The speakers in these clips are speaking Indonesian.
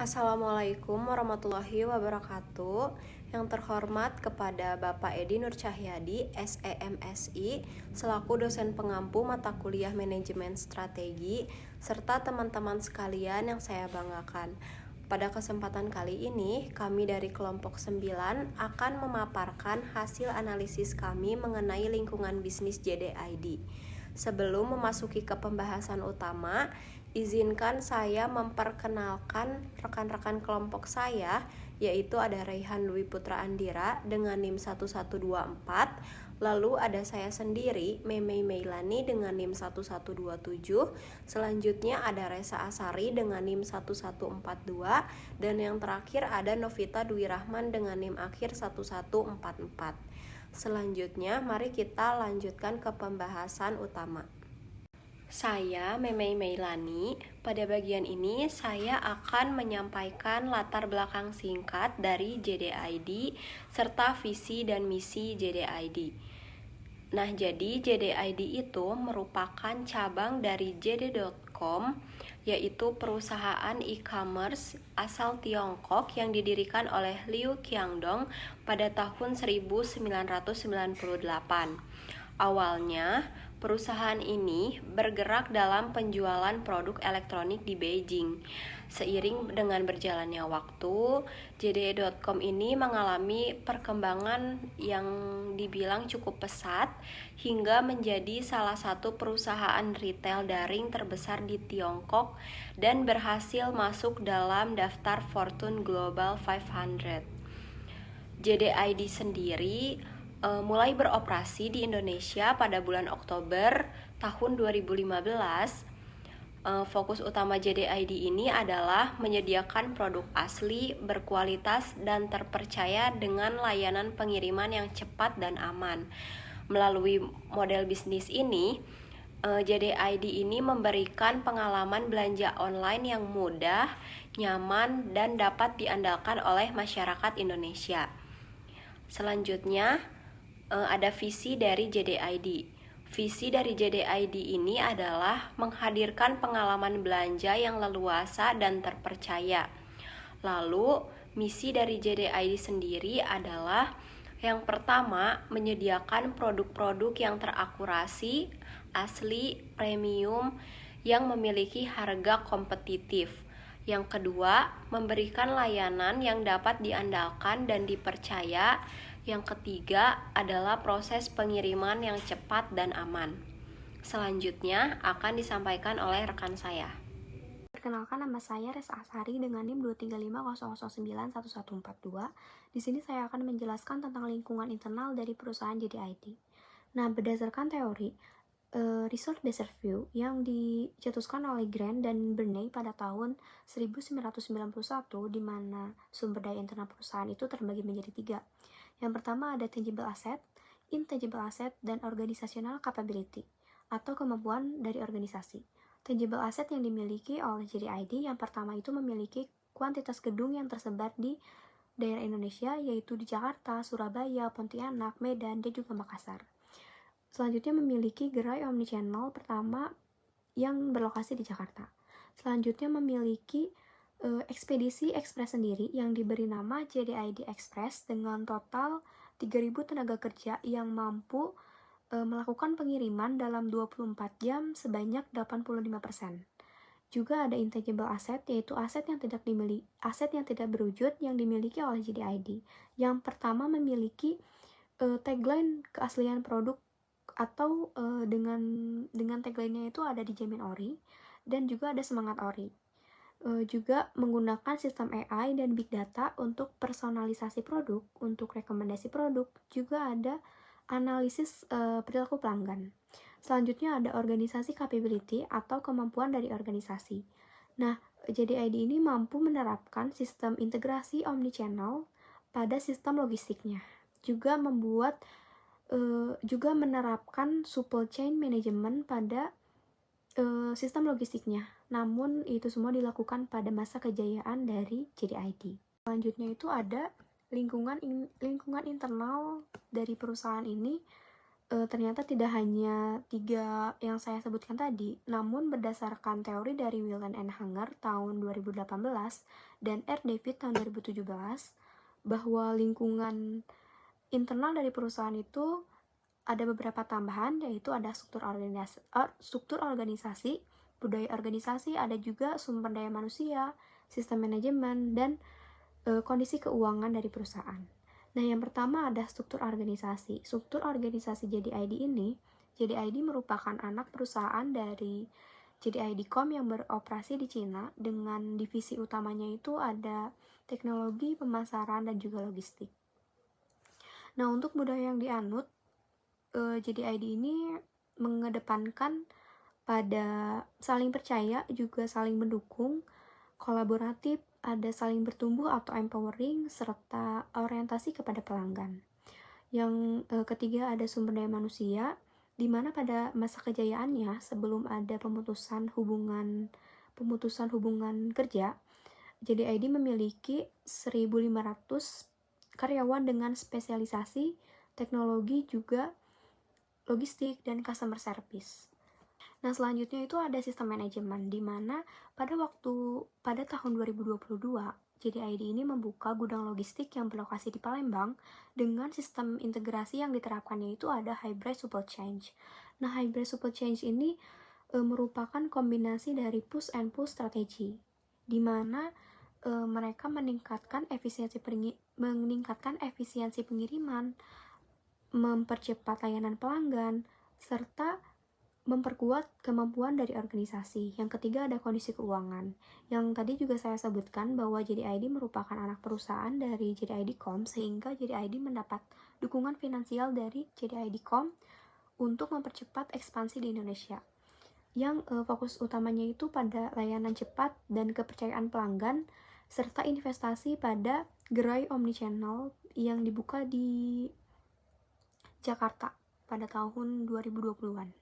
Assalamualaikum warahmatullahi wabarakatuh. Yang terhormat kepada Bapak Edi Nur Cahyadi, SEMSI, selaku dosen pengampu mata kuliah Manajemen Strategi, serta teman-teman sekalian yang saya banggakan. Pada kesempatan kali ini, kami dari kelompok 9 akan memaparkan hasil analisis kami mengenai lingkungan bisnis JDID. Sebelum memasuki ke pembahasan utama, izinkan saya memperkenalkan rekan-rekan kelompok saya, yaitu ada Raihan Dwi Putra Andira dengan NIM 1124, lalu ada saya sendiri, Memei Meilani dengan NIM 1127, selanjutnya ada Resa Asari dengan NIM 1142, dan yang terakhir ada Novita Dwi Rahman dengan NIM akhir 1144. Selanjutnya, mari kita lanjutkan ke pembahasan utama. Saya Memei Meilani. Pada bagian ini saya akan menyampaikan latar belakang singkat dari JDID serta visi dan misi JDID. Nah, jadi JDID itu merupakan cabang dari JD.com, yaitu perusahaan e-commerce asal Tiongkok yang didirikan oleh Liu Qiangdong pada tahun 1998. Awalnya, perusahaan ini bergerak dalam penjualan produk elektronik di Beijing. Seiring dengan berjalannya waktu, JD.com ini mengalami perkembangan yang dibilang cukup pesat hingga menjadi salah satu perusahaan retail daring terbesar di Tiongkok dan berhasil masuk dalam daftar Fortune Global 500. JDID sendiri mulai beroperasi di Indonesia pada bulan Oktober tahun 2015. Fokus utama JDID ini adalah menyediakan produk asli, berkualitas, dan terpercaya dengan layanan pengiriman yang cepat dan aman. Melalui model bisnis ini, JDID ini memberikan pengalaman belanja online yang mudah, nyaman, dan dapat diandalkan oleh masyarakat Indonesia. Selanjutnya, ada visi dari JDID. Visi dari JDID ini adalah menghadirkan pengalaman belanja yang leluasa dan terpercaya. Lalu, misi dari JDID sendiri adalah yang pertama, menyediakan produk-produk yang terakurasi, asli, premium, yang memiliki harga kompetitif. Yang kedua, memberikan layanan yang dapat diandalkan dan dipercaya. Yang ketiga adalah proses pengiriman yang cepat dan aman. Selanjutnya akan disampaikan oleh rekan saya. Perkenalkan, nama saya Resa Asari dengan NIM 23500091142. Di sini saya akan menjelaskan tentang lingkungan internal dari perusahaan JDID. Nah, berdasarkan teori Resource Based Review yang dicetuskan oleh Grant dan Bernay pada tahun 1991, di mana sumber daya internal perusahaan itu terbagi menjadi 3. Yang pertama ada tangible asset, intangible asset, dan organizational capability atau kemampuan dari organisasi. Tangible asset yang dimiliki oleh JDID yang pertama itu memiliki kuantitas gedung yang tersebar di daerah Indonesia, yaitu di Jakarta, Surabaya, Pontianak, Medan, dan juga Makassar. Selanjutnya memiliki gerai omnichannel pertama yang berlokasi di Jakarta. Selanjutnya memiliki ekspedisi ekspres sendiri yang diberi nama JDID Express dengan total 3.000 tenaga kerja yang mampu melakukan pengiriman dalam 24 jam sebanyak 85%. Juga ada intangible asset, yaitu aset yang tidak berwujud yang dimiliki oleh JDID. Yang pertama memiliki tagline keaslian produk atau dengan tagline-nya itu ada dijamin ori dan juga ada semangat ori. Juga menggunakan sistem AI dan big data untuk personalisasi produk, untuk rekomendasi produk, juga ada analisis perilaku pelanggan. Selanjutnya ada organisasi capability atau kemampuan dari organisasi. Nah, JDID ini mampu menerapkan sistem integrasi omnichannel pada sistem logistiknya. Juga menerapkan supply chain management pada sistem logistiknya. Namun itu semua dilakukan pada masa kejayaan dari JDID. Selanjutnya itu ada lingkungan internal dari perusahaan ini ternyata tidak hanya 3 yang saya sebutkan tadi, namun berdasarkan teori dari Whelan and Hanger tahun 2018 dan R. David tahun 2017, bahwa lingkungan internal dari perusahaan itu ada beberapa tambahan, yaitu ada struktur organisasi, budaya organisasi, ada juga sumber daya manusia, sistem manajemen, dan kondisi keuangan dari perusahaan. Nah, yang pertama ada struktur organisasi. Struktur organisasi JDID ini, JDID merupakan anak perusahaan dari JDID.com yang beroperasi di Cina dengan divisi utamanya itu ada teknologi, pemasaran, dan juga logistik. Nah, untuk budaya yang dianut, JDID ini mengedepankan pada saling percaya, juga saling mendukung, kolaboratif, ada saling bertumbuh atau empowering, serta orientasi kepada pelanggan. Yang ketiga ada sumber daya manusia, di mana pada masa kejayaannya sebelum ada pemutusan hubungan kerja, JDID memiliki 1.500 karyawan dengan spesialisasi teknologi, juga logistik, dan customer service. Nah, selanjutnya itu ada sistem manajemen, di mana pada tahun 2022, JDID ini membuka gudang logistik yang berlokasi di Palembang dengan sistem integrasi yang diterapkannya itu ada hybrid supply chain. Nah, hybrid supply chain ini merupakan kombinasi dari push and pull strategi, di mana mereka meningkatkan efisiensi pengiriman, mempercepat layanan pelanggan, serta memperkuat kemampuan dari organisasi. Yang ketiga ada kondisi keuangan. Yang tadi juga saya sebutkan bahwa JDID merupakan anak perusahaan dari JDID.com, sehingga JDID mendapat dukungan finansial dari JDID.com untuk mempercepat ekspansi di Indonesia. Yang fokus utamanya itu pada layanan cepat dan kepercayaan pelanggan, serta investasi pada gerai omnichannel yang dibuka di Jakarta pada tahun 2020-an.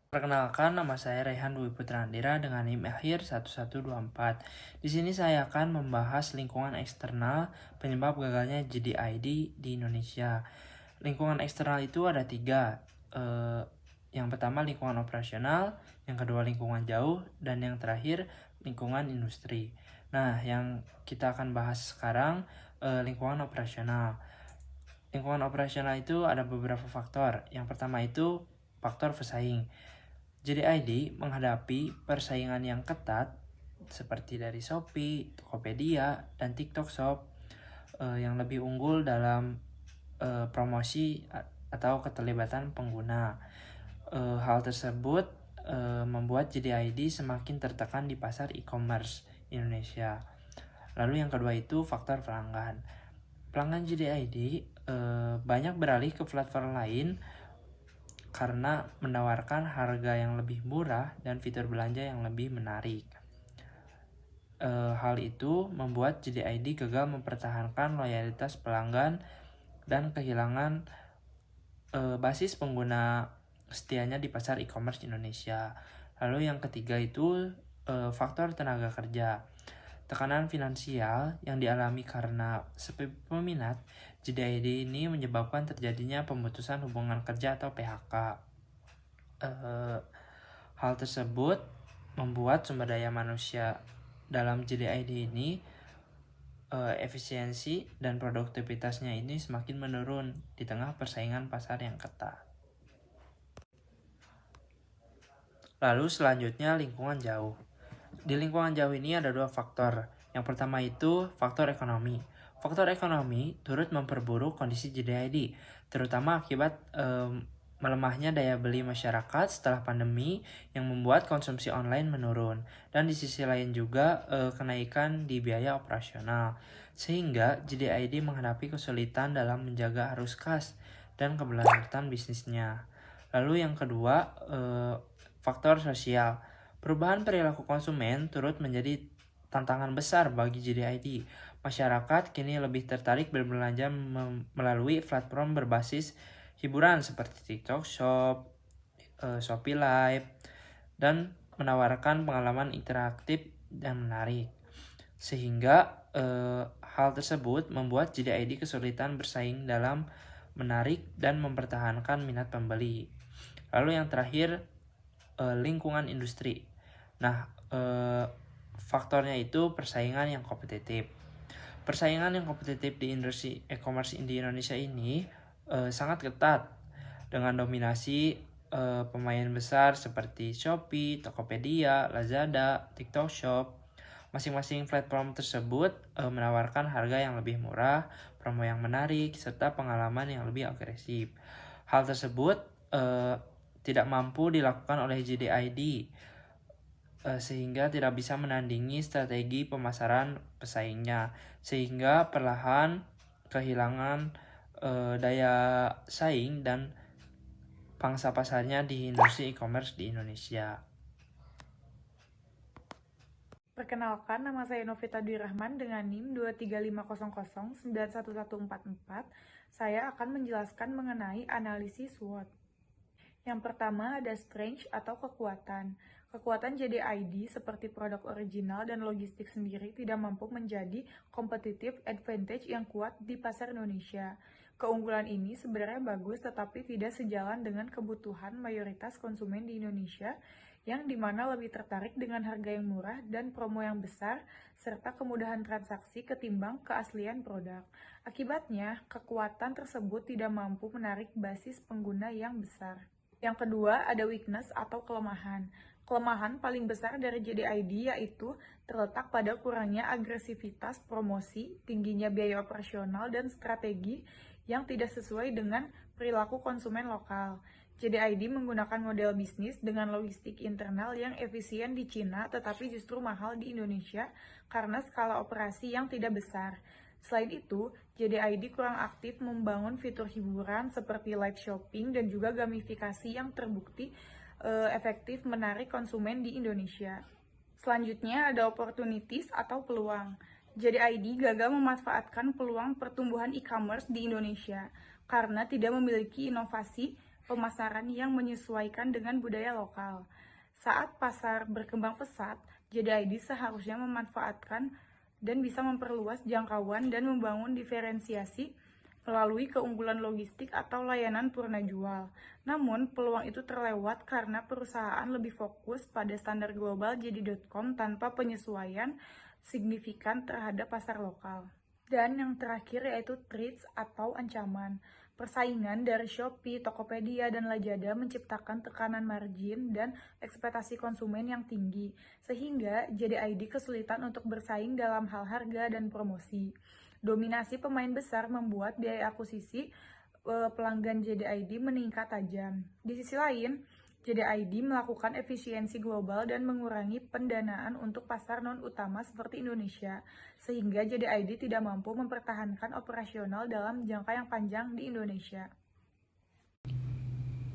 Perkenalkan, nama saya Rehan Dwi Putrandira dengan NIM akhir 1124. Di sini saya akan membahas lingkungan eksternal penyebab gagalnya JDID di Indonesia. Lingkungan eksternal itu ada 3. Yang pertama lingkungan operasional, yang kedua lingkungan jauh, dan yang terakhir lingkungan industri. Nah, yang kita akan bahas sekarang lingkungan operasional. Lingkungan operasional itu ada beberapa faktor. Yang pertama itu faktor pesaing. JDID menghadapi persaingan yang ketat seperti dari Shopee, Tokopedia, dan TikTok Shop yang lebih unggul dalam promosi atau keterlibatan pengguna. Hal tersebut membuat JDID semakin tertekan di pasar e-commerce Indonesia. Lalu yang kedua itu faktor pelanggan. Pelanggan JDID banyak beralih ke platform lain karena menawarkan harga yang lebih murah dan fitur belanja yang lebih menarik. Hal itu membuat JDID gagal mempertahankan loyalitas pelanggan dan kehilangan basis pengguna setianya di pasar e-commerce Indonesia. Lalu yang ketiga itu faktor tenaga kerja. Tekanan finansial yang dialami karena sepi peminat JDID ini menyebabkan terjadinya pemutusan hubungan kerja atau PHK. Hal tersebut membuat sumber daya manusia dalam JDID ini efisiensi dan produktivitasnya ini semakin menurun di tengah persaingan pasar yang ketat. Lalu selanjutnya lingkungan jauh. Di lingkungan jauh ini ada 2 faktor. Yang pertama itu faktor ekonomi. Faktor ekonomi turut memperburuk kondisi JDID, terutama akibat melemahnya daya beli masyarakat setelah pandemi yang membuat konsumsi online menurun. Dan di sisi lain juga kenaikan di biaya operasional, sehingga JDID menghadapi kesulitan dalam menjaga arus kas dan keberlanjutan bisnisnya. Lalu yang kedua, faktor sosial. Perubahan perilaku konsumen turut menjadi tantangan besar bagi JDID. Masyarakat kini lebih tertarik berbelanja melalui platform berbasis hiburan seperti TikTok Shop, Shopee Live, dan menawarkan pengalaman interaktif dan menarik. Sehingga hal tersebut membuat JDID kesulitan bersaing dalam menarik, dan mempertahankan minat pembeli. Lalu yang terakhir, lingkungan industri. Nah, faktornya itu persaingan yang kompetitif. Persaingan yang kompetitif di industri e-commerce di Indonesia ini sangat ketat dengan dominasi pemain besar seperti Shopee, Tokopedia, Lazada, TikTok Shop. Masing-masing platform tersebut menawarkan harga yang lebih murah, promo yang menarik, serta pengalaman yang lebih agresif. Hal tersebut tidak mampu dilakukan oleh JDID sehingga tidak bisa menandingi strategi pemasaran pesaingnya, sehingga perlahan kehilangan daya saing dan pangsa pasarnya di industri e-commerce di Indonesia. Perkenalkan, nama saya Novita Dwi Rahman dengan NIM 23500911144. Saya akan menjelaskan mengenai analisis SWOT. Yang pertama ada strength atau kekuatan. Kekuatan JDID seperti produk original dan logistik sendiri tidak mampu menjadi competitive advantage yang kuat di pasar Indonesia. Keunggulan ini sebenarnya bagus tetapi tidak sejalan dengan kebutuhan mayoritas konsumen di Indonesia yang dimana lebih tertarik dengan harga yang murah dan promo yang besar serta kemudahan transaksi ketimbang keaslian produk. Akibatnya, kekuatan tersebut tidak mampu menarik basis pengguna yang besar. Yang kedua, ada weakness atau kelemahan. Kelemahan paling besar dari JDID yaitu terletak pada kurangnya agresivitas promosi, tingginya biaya operasional, dan strategi yang tidak sesuai dengan perilaku konsumen lokal. JDID menggunakan model bisnis dengan logistik internal yang efisien di Cina tetapi justru mahal di Indonesia karena skala operasi yang tidak besar. Selain itu, JDID kurang aktif membangun fitur hiburan seperti live shopping dan juga gamifikasi yang terbukti efektif menarik konsumen di Indonesia. Selanjutnya ada opportunities atau peluang. JDID gagal memanfaatkan peluang pertumbuhan e-commerce di Indonesia karena tidak memiliki inovasi pemasaran yang menyesuaikan dengan budaya lokal. Saat pasar berkembang pesat, JDID seharusnya memanfaatkan dan bisa memperluas jangkauan dan membangun diferensiasi melalui keunggulan logistik atau layanan purna jual. Namun, peluang itu terlewat karena perusahaan lebih fokus pada standar global JD.com tanpa penyesuaian signifikan terhadap pasar lokal. Dan yang terakhir yaitu threats atau ancaman. Persaingan dari Shopee, Tokopedia, dan Lazada menciptakan tekanan margin dan ekspektasi konsumen yang tinggi, sehingga JDID kesulitan untuk bersaing dalam hal harga dan promosi. Dominasi pemain besar membuat biaya akuisisi pelanggan JDID meningkat tajam. Di sisi lain, JDID melakukan efisiensi global dan mengurangi pendanaan untuk pasar non-utama seperti Indonesia, sehingga JDID tidak mampu mempertahankan operasional dalam jangka yang panjang di Indonesia.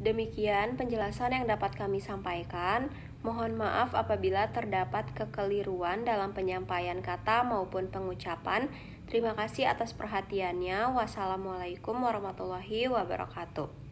Demikian penjelasan yang dapat kami sampaikan. Mohon maaf apabila terdapat kekeliruan dalam penyampaian kata maupun pengucapan. Terima kasih atas perhatiannya. Wassalamualaikum warahmatullahi wabarakatuh.